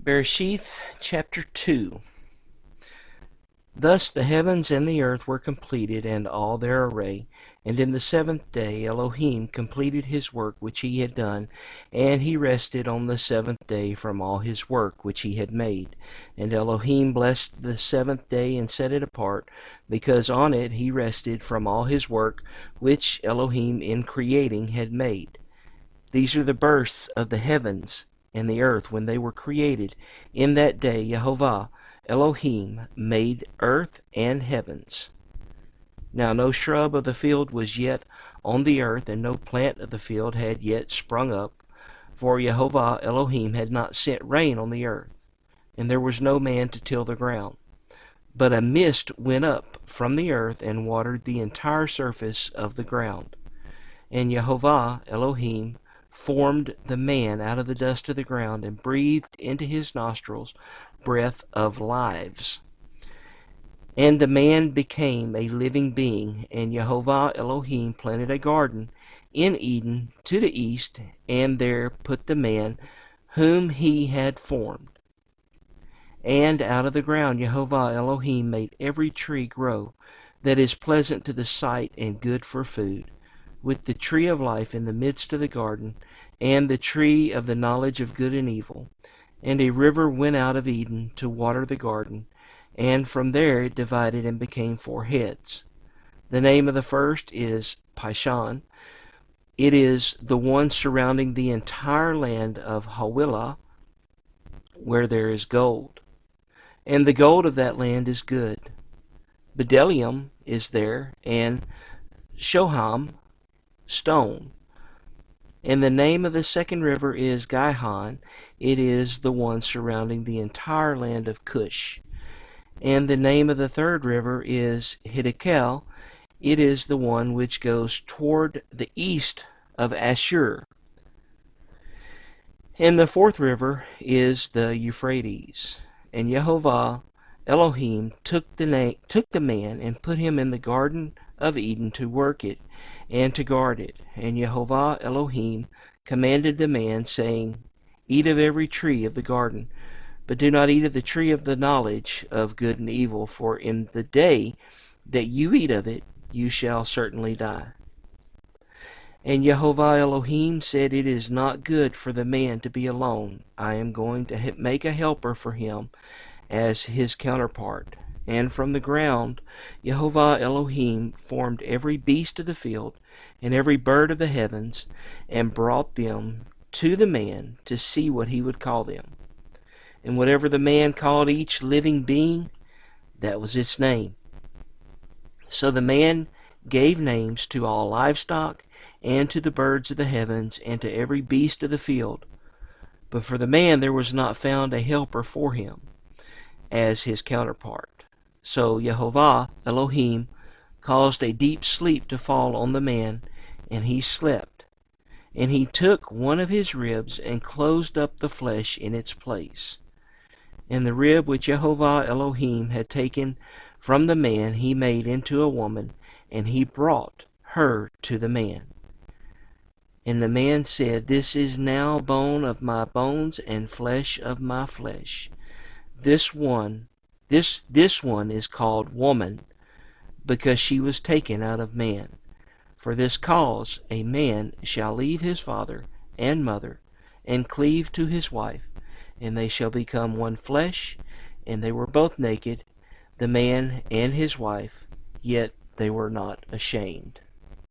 Bereshith chapter 2. Thus the heavens and the earth were completed, and all their array. And in the seventh day Elohim completed his work which he had done, and he rested on the seventh day from all his work which he had made. And Elohim blessed the seventh day and set it apart, because on it he rested from all his work which Elohim in creating had made. These are the births of the heavens and the earth when they were created. In that day Yehovah Elohim made earth and heavens. Now no shrub of the field was yet on the earth, and no plant of the field had yet sprung up, for Yehovah Elohim had not sent rain on the earth, and there was no man to till the ground. But a mist went up from the earth and watered the entire surface of the ground. And Yehovah Elohim formed the man out of the dust of the ground, and breathed into his nostrils breath of lives. And the man became a living being. And Yehovah Elohim planted a garden in Eden to the east, and there put the man whom he had formed. And out of the ground Yehovah Elohim made every tree grow that is pleasant to the sight and good for food, with the tree of life in the midst of the garden, and the tree of the knowledge of good and evil. And a river went out of Eden to water the garden, and from there it divided and became 4 heads. The name of the first is Pishon. It is the one surrounding the entire land of Havilah, where there is gold. And the gold of that land is good. Bdellium is there, and Shoham, stone. And the name of the second river is Gihon. It is the one surrounding the entire land of Cush. And the name of the third river is Hiddekel. It is the one which goes toward the east of Ashur. And the fourth river is the Euphrates. And Yehovah Elohim took the man and put him in the garden of Eden to work it and to guard it. And Yehovah Elohim commanded the man, saying, Eat of every tree of the garden, but do not eat of the tree of the knowledge of good and evil, for in the day that you eat of it, you shall certainly die. And Yehovah Elohim said, It is not good for the man to be alone. I am going to make a helper for him as his counterpart. And from the ground Yehovah Elohim formed every beast of the field and every bird of the heavens, and brought them to the man to see what he would call them. And whatever the man called each living being, that was its name. So the man gave names to all livestock, and to the birds of the heavens, and to every beast of the field. But for the man there was not found a helper for him as his counterpart. So Yehovah Elohim caused a deep sleep to fall on the man, and he slept. And he took one of his ribs and closed up the flesh in its place. And the rib which Yehovah Elohim had taken from the man he made into a woman, and he brought her to the man. And the man said, This is now bone of my bones and flesh of my flesh. This one is called woman, because she was taken out of man. For this cause a man shall leave his father and mother, and cleave to his wife, and they shall become one flesh. And they were both naked, the man and his wife, yet they were not ashamed.